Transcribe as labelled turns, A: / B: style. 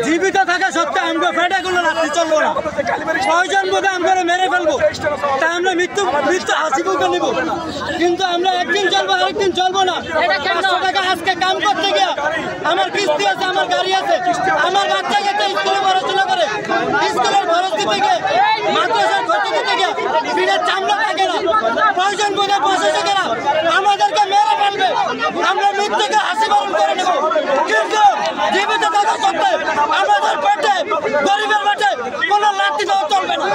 A: জীবিত থাকা সত্ত্বে আমরা ফেটে গুলো রাখতে চলবো না। 6 জন বোধ আমরা মেরে ফেলবো, তা আমরা মৃত্যু হাসিবুকে নিব, কিন্তু আমরা একদিন চলবো আরেকদিন চলবো না। 500 টাকা আজকে কাম করতে গিয়ে আমার কিস্তি আছে, আমার গাড়ি আছে, আমার বাচ্চাকে তো স্কুলে পড়াশোনা করে, স্কুলের খরচ দিতে গিয়ে মাদ্রাসার খরচ দিতে গিয়ে বিনা চামড়া থাকে না। 5 জন বোধ প্রশাসকেরা আমাদেরকে মেরে ফেলবে, আমরা মৃত্যুকে হাসি বরণ করে নেব, কিন্তু জীবিত থাকা সত্ত্বে আমাদের পেটে গরিবের পেটে কোনো লাঠি দেওয়া চলবে না।